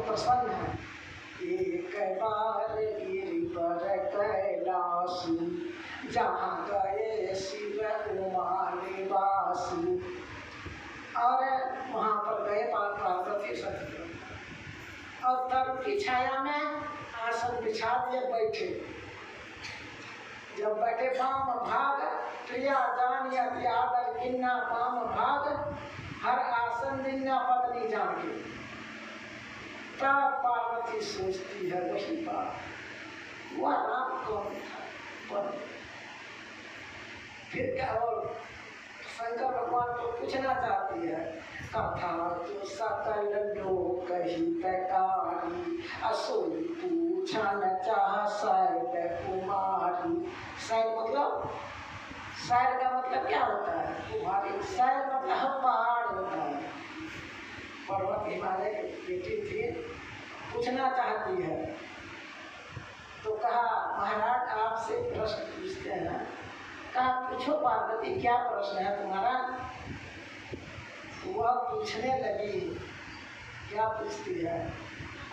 प्रसन्न है। एक बार गिरिवर कैलासी, जहाँ गए शिव उमा निवासी। और वहाँ पर गए पार्वती सती, और तब की छाया में आसन बिछा दिए बैठे। जब बैठे बाम भाग प्रिया जानिया आदर किन्ना, बाम भाग हर आसन दिन्ना पत्नी जान के। तब पार्वती सोचती है वही बात, वह राम कौन था। फिर क्या, और शंकर भगवान को पूछना चाहती है, कथा तो सकल लोक हितकारी, असोई पूछन चाह शैल कुमारी। शैल मतलब, शैल का मतलब क्या होता है? कुमारी। शैल मतलब पहाड़ होता है। पर्वत हिमालय की बेटी थी, पूछना चाहती है। तो कहा महाराज आपसे प्रश्न पूछते हैं। कहा पूछो पार्वती, क्या प्रश्न है तुम्हारा? वह पूछने लगी, क्या पूछती है?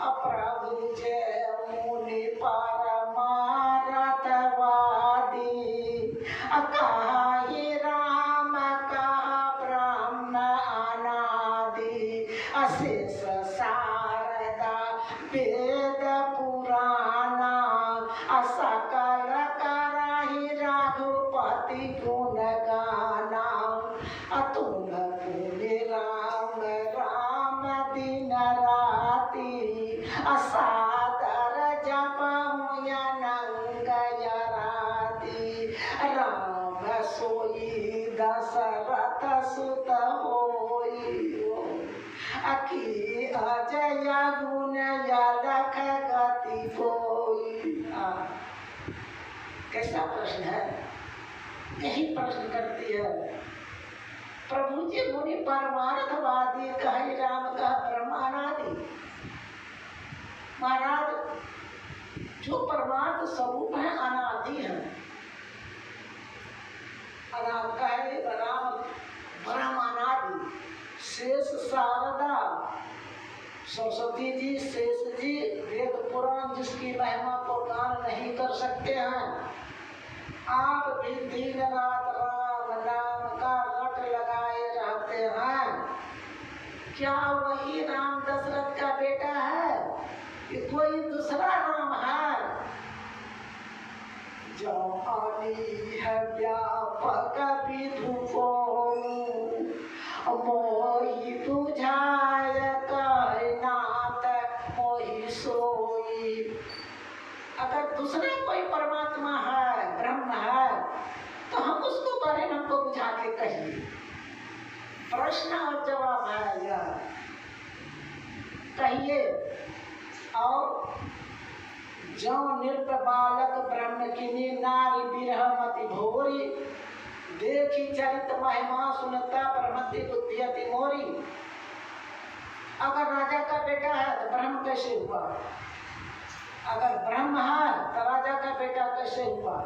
अप्रभु जय मुनि परमारथवादी, कहा ही राम कहा ब्रह्म अनादि, अशेष शारदा वेद पुराणा, असकल कराहि रघुपति गुण गाना, अतुल पुण्य राम राम दिन राति, असादर जपमुय नंग यराति, राम सोई दशरथ सुत होई, अखी अजय गुण यलख गति कोई। कैसा प्रश्न है? यही प्रश्न करती है। प्रभु जी मुनि परमार्थवादी, कहे राम कह ब्रह्म अनादि। महाराज जो परमार्थ स्वरूप है अनादि है। अनादि कहे राम ब्रह्म अनादि। शेष शारदा सरस्वती जी, शेष जी वेद पुराण जिसकी महिमा को गान नहीं कर सकते हैं, आप भी दिन रात राम नाम का रट लगाए रहते हैं। क्या वही राम दशरथ का बेटा है कि कोई दूसरा राम है? जो आनी है व्यापक विधु को, मोहि बुझाय कायनात मोहि सोई। अगर दूसरा कोई परमात्मा है, ब्रह्म है, तो हम उसको बारे में हमको बुझा के कहिए। प्रश्न और जवाब है यह, कहिए। और जो नृप बालक ब्रह्म किनी, नारी बिरह मति भोरी, देखी चरित महिमा सुनता ब्रह्मति बुद्धि अति मोरी। अगर राजा का बेटा है तो ब्रह्म कैसे हुआ? अगर ब्रह्म है तो राजा का बेटा कैसे हुआ?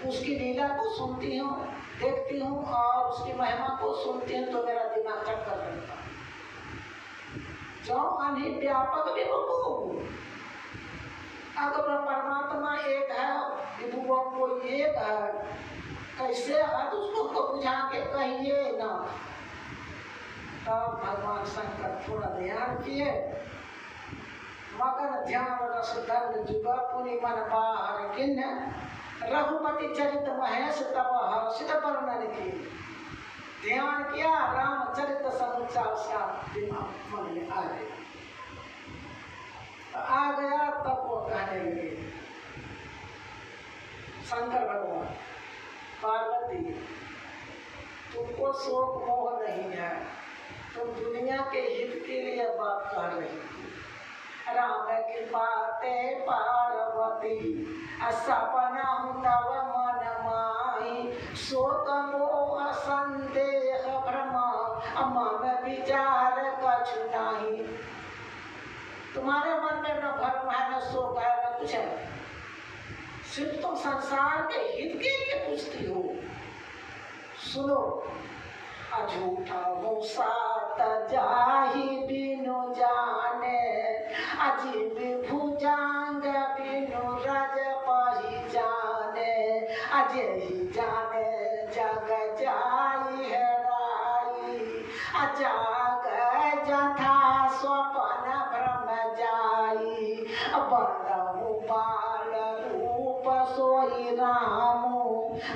उसकी लीला को सुनती हूँ, देखती हूँ और उसकी महिमा को सुनती हूँ तो मेरा दिमाग चक्कर लगता है। जो अनिल व्यापक विभु, अगर परमात्मा एक है, विभु कोई एक है, कैसे है उसको तो बुझा के कहिए ना। तब भगवान शंकर थोड़ा ध्यान किए, मगन ध्यान रस दंड जुगा पुनि मन बाहर किन्न, रघुपति चरित महेश तब हर्षित वर्णन की। ध्यान किया, रामचरित समुच्चा उसका दिमाग मन में आ गया। आ गया तब वो कहने लगे, शंकर भगवान, पार्वती तुमको शोक मोह नहीं है, तुम दुनिया के हित के लिए बात कह रही हो। राम कृपा ते पार्वती, सपना तव मन माही, शोक मोह संदेह भ्रम मन विचार कछु नाही। तुम्हारे मन में न भ्रम है, न शोक है, न कुछ है, सिर्फ तुम संसार के हित के लिए पूछती हो। सुनो, अझूठा मुसात जाहि बिनु जाने, अजीब भुजंग बिनु रज पहिचाने, अजय जाने जग जाई हेराई, जाग जथा स्वपन भ्रम जाई, बरहु बाल रूप सोई रामु,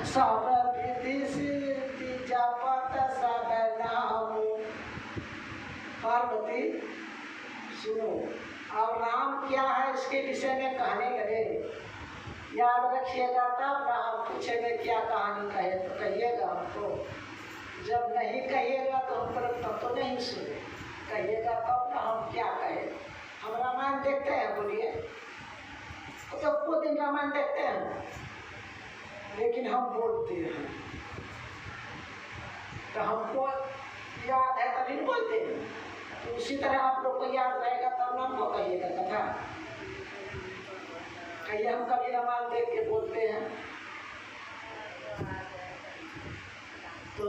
सब विधि सिद्धि जपत सब नामु। पार्वती सुनो, और राम क्या है इसके विषय में कहने लगे। याद रखिएगा, तब राम पूछेंगे क्या कहानी कहे तो कहिएगा हमको, जब नहीं कहिएगा तो हम पर तब तो नहीं सुने, कहिएगा तब ना हम क्या कहे। हम रामायण देखते हैं, बोलिए, तो पूरे दिन रामायण देखते हैं, लेकिन हम बोलते हैं तो हमको याद है तभी बोलते हैं। तो उसी तरह आप लोग को याद रहेगा तब ना हमको कहिएगा कथा। कहिए हम कभी रामायण देख के बोलते हैं। तो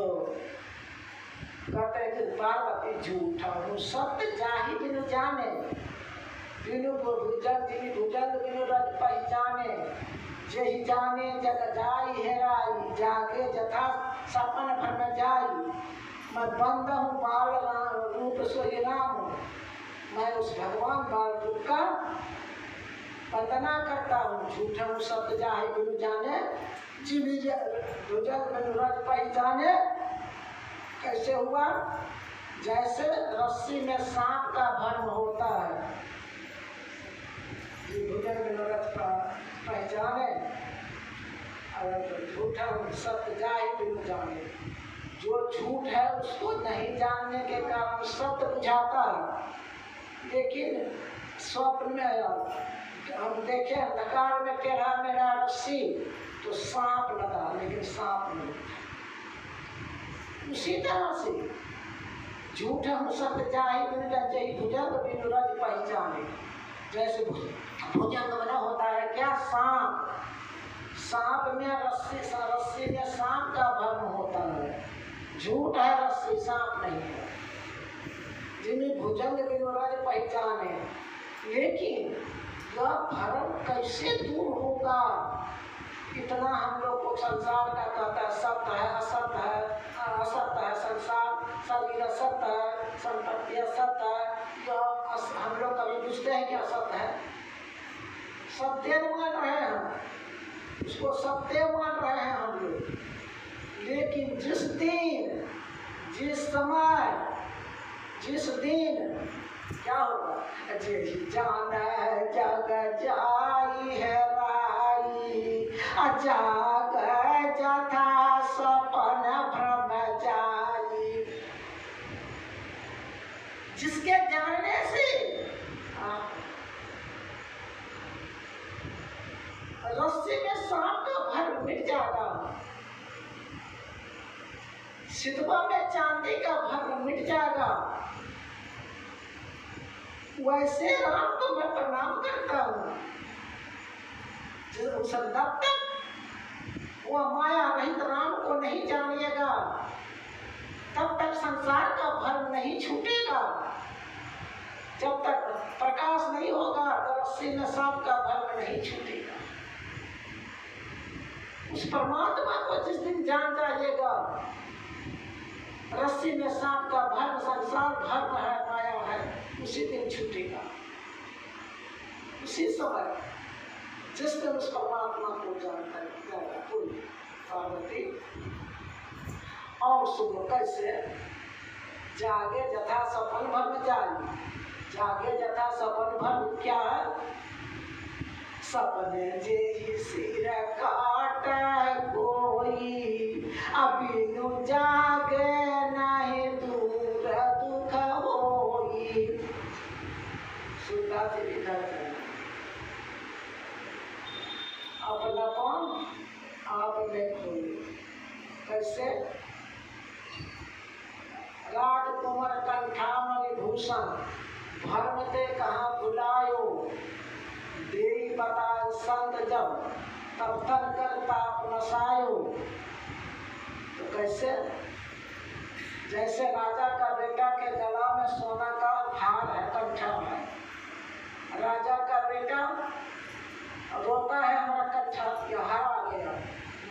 कहते हैं कि पार्वती झूठा हूँ सत्य जाहि बिनु जाने, बिनु भुजंग बिनु रज पहचाने, जहि जाने जग जाई हेराई, जागे जथा सपन भ्रम जाई, मैं बंद हूँ बाल रूप सोई राम, मैं उस भगवान बाल रूप का वंदना करता हूँ। झूठा हूँ सत्य जाहि बिनु जाने, भुजंग बिनु रज पहचाने। कैसे हुआ? जैसे रस्सी में सांप का भ्रम होता है, भुजंग बिनु रज पहचाने, और झूठा हूँ सत्य जाहि बिनु जाने। जो झूठ है उसको नहीं जानने के कारण सत्य बुझाता है, लेकिन स्वप्न में हम देखे अंधकार में टेढ़ा मेढ़ा रस्सी तो सांप लगा, लेकिन सांप नहीं। उसी तरह से झूठ हम सत्य जाहि बिनु जाने, भुजंग बिनु रज पहचाने। जैसे भुजंग बना होता है क्या? सांप। सांप में रस्सी में सांप का भ्रम होता है। झूठ है रस्सी, सांप नहीं है। जिन्हें भुजंग बिनु रज पहचाने, लेकिन यह भ्रम कैसे दूर होगा? इतना हम लोग को संसार का कहता है सत्य है असत्य है, असत्य है संसार, शरीर असत्य है, संपत्ति असत्य है। यह हम लोग कभी पूछते हैं कि असत्य है? सत्य मान रहे हैं, उसको सत्य मान रहे हैं हम लोग। लेकिन जिस दिन, जिस समय, जिस दिन क्या होगा? जी जान जग जाई हेराई, जाग जथा सपन भ्रम जाई। जिसके जानने से रस्सी में सांप का भ्रम मिट जाएगा, सितवा में चांदी का भ्रम मिट जाएगा। वैसे राम को मैं प्रणाम करता हूँ। जब तक वह माया रहित राम को नहीं जानिएगा, तब तक संसार का भ्रम नहीं छूटेगा। जब तक प्रकाश नहीं होगा तो रस्सी में सांप का भ्रम नहीं छूटेगा। उस परमात्मा को जिस दिन जान जाइएगा, रस्सी में सांप का भ्रम, संसार भ्रम है, माया है, उसी दिन छूटेगा। उसी समय जिस दिन उस परमात्मा को जानता है कोई। पार्वती और सुनो कैसे? जागे जथा सपन भ्रम जाई। जागे जथा सपन भ्रम क्या है? सपने जे सिर काट कोई, अबिनु जागे नहीं दूर दुख होई। सुधा जी लिखा है, अपनापन आप में खोई। कैसे? राजकुमार कंठामणि भूषण भर्म ते कहाँ भुलायो, देई बताए संत जब तब तक करता नसायो। तो कैसे? जैसे राजा का बेटा के गला में सोना का हार है, कंठा है,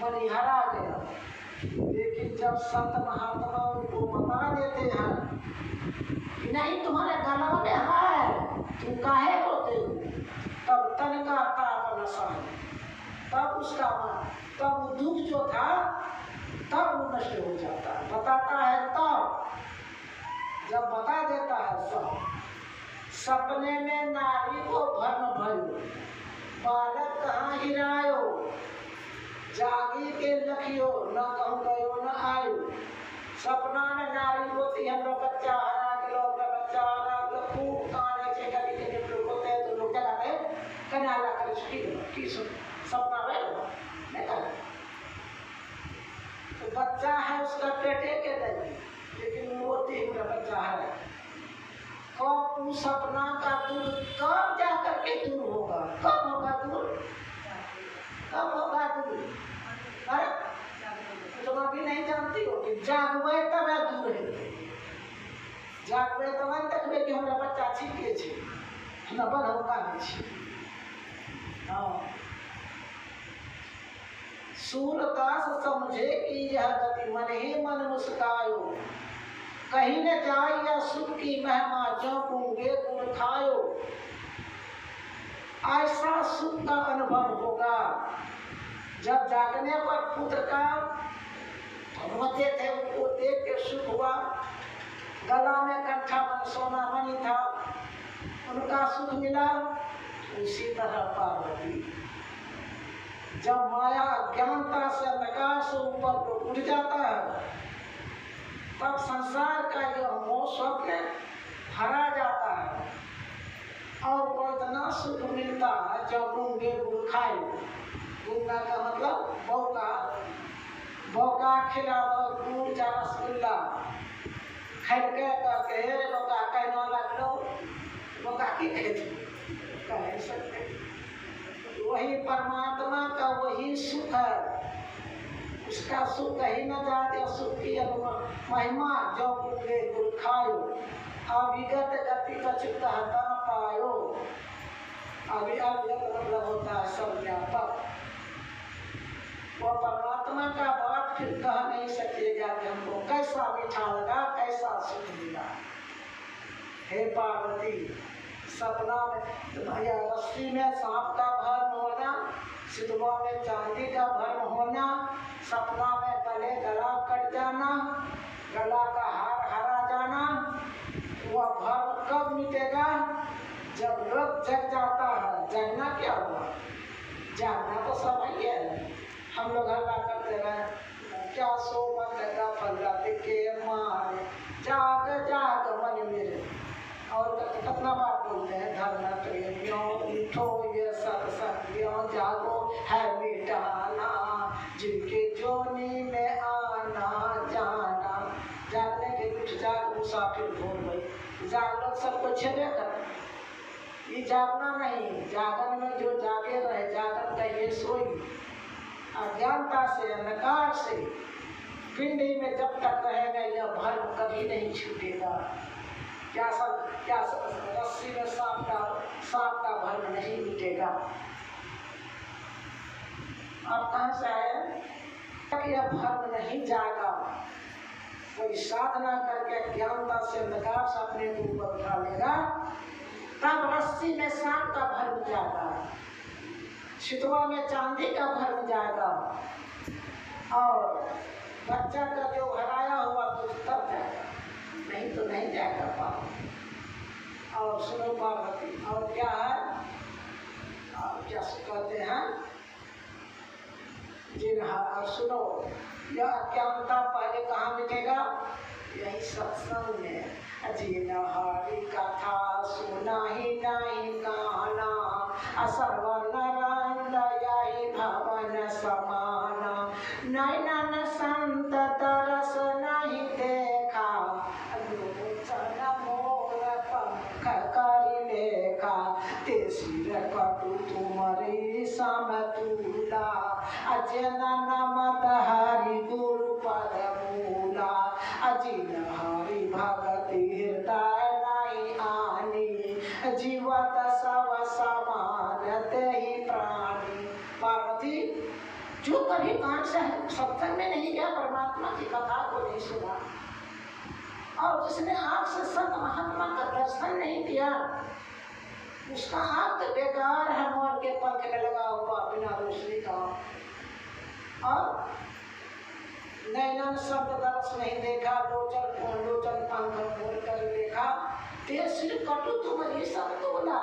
मनिहरा गया। लेकिन जब संत महात्मा उनको बता देते हैं कि नहीं तुम्हारे गला में है, तुम काहे रोते हो, तब तन का ताप नशा, तब उसका मन, तब दुख जो था तब वो नष्ट हो जाता है। बताता है तब, जब बता देता है सब। सपने में नारी को भर्म भयो, बालक कहाँ हिरायो, जागी के लखियो न कहूँ गयो न आयो। सपना में नारी होती है, लोग बच्चा हरा के लोग बच्चा हरा लोग खूब काने से कभी के लोग होते हैं, तो लोग क्या कहते हैं कन्याला कर की सपना में नहीं। तो बच्चा है उसका पेटे के नहीं, लेकिन मोती मेरा बच्चा है। कब सपना का दूर कब जा करके दूर होगा, कब होगा दूर, कब होगा दूर, तुम अभी नहीं जानती हो कि जागवे तब दूर है, जागवे तब देखबे कि हमारा बच्चा छिपके छे, हमरा बड़ होगा नहीं छे। हाँ, सूरदास समझे कि यह गति मन ही मन मुस्कायो, कहीं न जाए या सुख की महिमा जो गूंगे गुण खायो। ऐसा सुख का अनुभव होगा जब जागने पर पुत्र का रोते थे, उनको देख के सुख हुआ। गला में कंठा मन सोना मणि था, उनका सुख मिला। उसी तरह पार्वती जब माया अज्ञानता से अंधकार से ऊपर को उठ जाता है, तब संसार का यह मोह स्वप्न हरा जाता है और को इतना सुख मिलता है जब गूंगे गुड़ खाए। गूंगा का मतलब बौका, बौका खिला गुड़ जा रसगुल्ला खैर के करके बौका कहना लग लो, बौका की कह सकते। वही परमात्मा का वही सुख है, उसका सुख कहीं न जाए। सुख की महिमा जो गूंगे गुड़ खायो, अविगत गति कछुत न पायो। अविगत मतलब होता है सब व्यापक। वो परमात्मा का बात फिर कह नहीं सकेगा कि हमको कैसा मीठा लगा, कैसा सुख मिला। हे पार्वती, सपना में भैया रस्सी में सांप का भर्म होना, सितवा में चांदी का भर्म होना, सपना में गले गला कट जाना, गला का हार हरा जाना, वह भर्म कब मिटेगा? जब लोग जग जाता है। जगना क्या हुआ? जागना तो सब ही है। हम लोग हल्ला करते रहे, क्या सो मन लगा फल्लाते के मारे, जाग जाग मन मेरे। और कितना बात बोलते हैं, धरना प्रेमियों उठो ये सत्संगियों, जागो है मिटाना जिनके जोनी में आना जाना। जागने के कुछ जाग मुसाफिर भूल गई, जागना सबको छेड़े कर। ये जागना नहीं, जागन में जो जागे रहे, जागन कहिए सोई। अज्ञानता से अंधकार से पिंडी में जब तक रहेगा यह भर्म कभी नहीं छूटेगा। क्या रस्सी में सांप का भर्म नहीं मिटेगा। आप कहाँ से आए? तक यह भर्म नहीं जाएगा। कोई साधना करके ज्ञानता से अंधकार से अपने को ऊपर उठा लेगा, तब रस्सी में सांप का भर्म जाएगा, सितवा में चांदी का भर्म जाएगा, और बच्चा का जो हराया हुआ कुछ तब जाएगा, नहीं तो नहीं जाएगा पार्वती। और सुनो पार्वती, और क्या है, और क्या कहते हैं जिन्हा सुनो, यह अज्ञानता पहले कहाँ मिटेगा? यही सत्संग में। जिन हरि कथा सुना ही नहीं गाना, असर्वन यही भवन समाना। नैनन संत तरस नहीं देखा, लोचन मोर पंख कर लेखा। ते सिर कटु तुम्हारी समतूला, अजनन मत हरि गुरु पद मूला। अजिन हरि भगति हृदय नहीं आनी, जीवत सब समान ते ही प्राणी। पार्वती, जो कभी कान से सत्संग में नहीं गया, परमात्मा की कथा को नहीं सुना, और जिसने आँख से संत महात्मा का दर्शन नहीं किया, उसका आँख तो बेकार है, मोर के पंख में लगा हुआ बिना रोशनी का। और नैनन शब्द दर्श नहीं देखा, लोचन पंख मोड़ कर देखा, तेसरी कटु तुम ये सब बोला।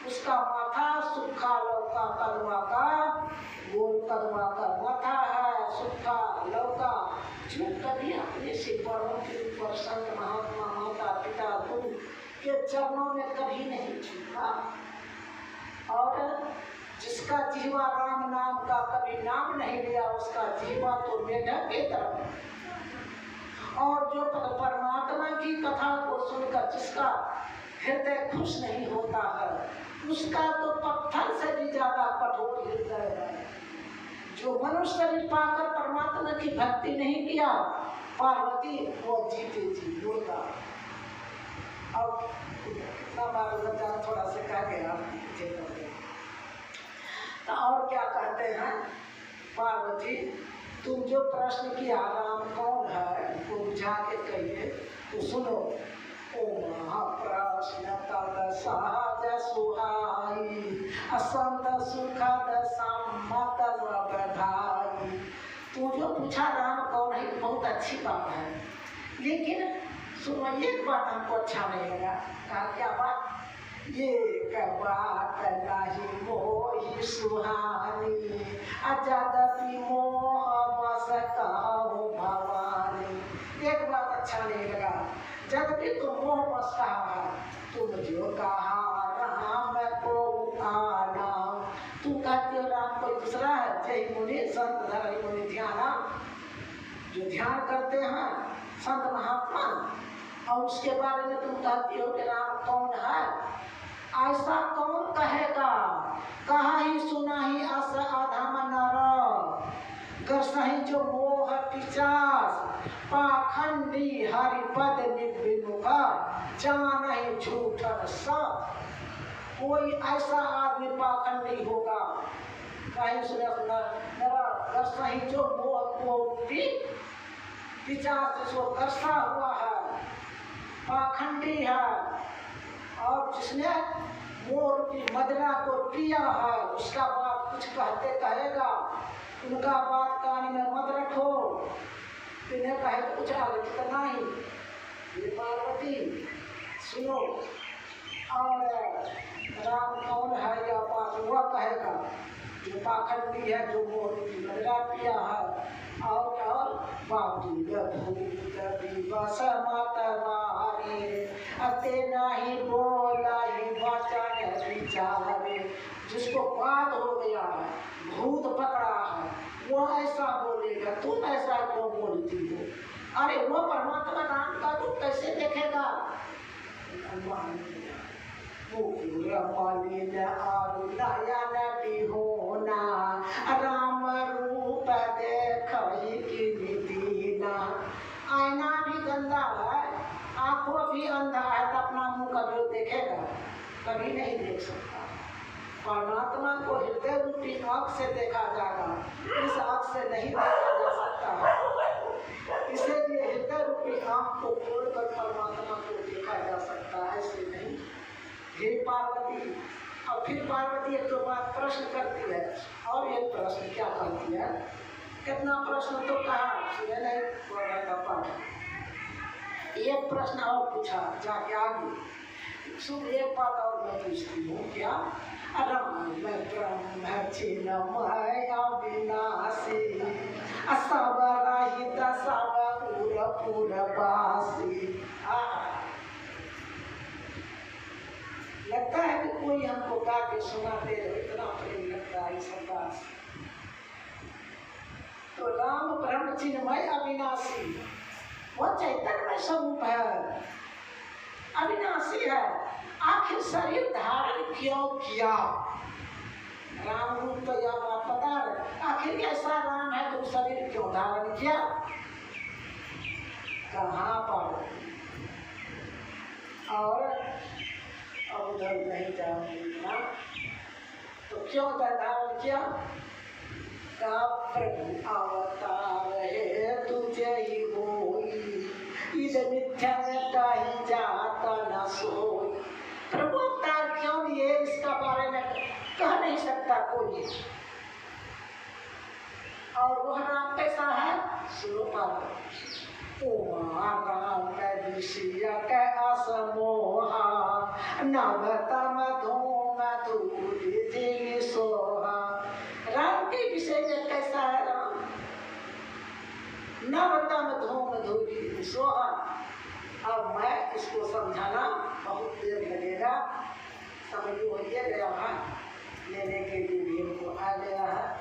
उसका माथा सूखा लौका कदवा का, गोल कदवा का माथा है, सूखा लौका। जो कभी अपने से बड़ों के ऊपर संत महात्मा माता पिता गुरु के चरणों में कभी नहीं झुका, और जिसका जीवा राम नाम का कभी नाम नहीं लिया, उसका जीवा तो मेढक के तरफ। और जो परमात्मा की कथा को सुनकर जिसका हृदय खुश नहीं होता है, उसका तो पत्थर से भी ज्यादा कठोर हृदय है। जो मनुष्य शरीर पाकर परमात्मा की भक्ति नहीं किया, पार्वती वो जीते जी बोलता। अब कितना बार थोड़ा सा कह गया, तो और क्या कहते हैं, पार्वती तुम जो प्रश्न किया राम कौन है, वो बुझा के कहिए तो सुनो। ओ महाप्रश्न तद सहज सुहाई, असंत सुखद सम्मत बधाई। तू जो पूछा राम कौन है, बहुत अच्छी बात है, लेकिन सुनो एक बात हमको अच्छा नहीं लगा। कहा क्या बात? ये बात नहीं मोहि सुहानी, अजदपि मोह बस कहो भवानी। एक बात अच्छा नहीं लगा, जब भी तुम मोह बस कहा है, तुम जो कहा राम को आना, तुम कहते हो राम कोई दूसरा है। जय मुनि संत धरि मुनि ध्याना, जो ध्यान करते हैं संत महात्मा, और उसके बारे में तुम कहती हो कि राम कौन है। ऐसा कौन कहेगा, कहा ही सुना ही अस अधम नर, गसहि जो मोह पिचास, पाखंडी हरिपद निर्विमुखा, जानहि झूठन सब। कोई ऐसा आदमी पाखंडी होगा, कहीं सुना नर, गसहि जो मोह पिचास, जिसको गर्सा हुआ है, पाखंडी है, और जिसने मोर की मदिरा को पिया है, उसका बात कुछ कहते कहेगा, उनका बात कान में मत रखो, इन्हें कहे तो कुछ आगे तो नहीं। ये पार्वती सुनो, और राम कौन है या बात वह कहेगा जो पाखंडी है, जो मोर की मदिरा पिया है, और बाबूल भूत दिवस मतवारे, अते नहीं बोला ही वचन विचारे। जिसको बात हो गया है, भूत पकड़ा है, वो ऐसा बोलेगा, तुम ऐसा क्यों बोलती हो? अरे वो परमात्मा राम का रूप कैसे देखेगा? राम रूप देख आईना भी गंदा है, आंखों भी अंधा है, तो अपना मुंह कभी देखेगा? कभी नहीं देख सकता। परमात्मा को हृदय रूपी आँख से देखा जाएगा, इस आँख से नहीं देखा जा सकता। इसीलिए हृदय रूपी आँख को खोलकर परमात्मा को देखा जा सकता है, ऐसे नहीं। हे पार्वती, और फिर पार्वती एक तो बात प्रश्न करती है, और एक प्रश्न क्या करती है, कितना प्रश्न तो कहा, सुने नहीं पाठ। एक प्रश्न और पूछा जाके आगे, सुन एक बात और मैं पूछती हूँ, क्या? राम ब्रह्म चिन्मय अविनाशी, सब रहित सब पुरवासी। लगता है कि कोई हमको गा के सुनाते रहे, इतना प्रेम लगता है इस बात से। तो राम ब्रह्म चिन्मय अविनाशी, वो चैतन्य स्वरूप है, अविनाशी है। आखिर शरीर धारण क्यों किया? राम रूप तो यह बात पता है, आखिर ऐसा राम है तो शरीर क्यों धारण किया? कहाँ पर? और उधर नहीं जाऊंगी ना, तो क्यों धारण किया? का प्रभु अवतार है तुझे ही होई, इद मिथ्या में कहीं जाता न सोई। प्रभु अवतार क्यों लिए इसका बारे में कह नहीं सकता कोई। और वह नाम कैसा है? सुनो पार्वती। उमा राम कै विषय कै असमोहा, नवतम धूम धूलि जिन सोहा। राम के विषय में कैसा है राम? नवतम धूम धूलि सोहा। अब मैं इसको समझाना बहुत देर लगेगा, समझ हो गया है, लेने के लिए भी हमको आ गया है।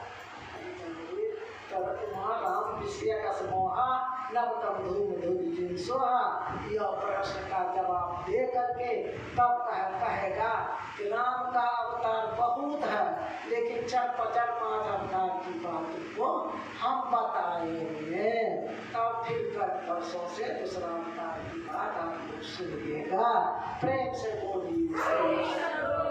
तब उमा राम विषय का समोहा, नवतम धूम धूलि जिन सोहा। यह प्रश्न का जवाब दे करके तब कहेगा कि राम का अवतार बहुत है, लेकिन 4-5 अवतार की बात को हम बताएंगे। तब फिर कल परसों से दूसरा अवतार की बात आप लोग सुनिएगा। प्रेम से बोलिए।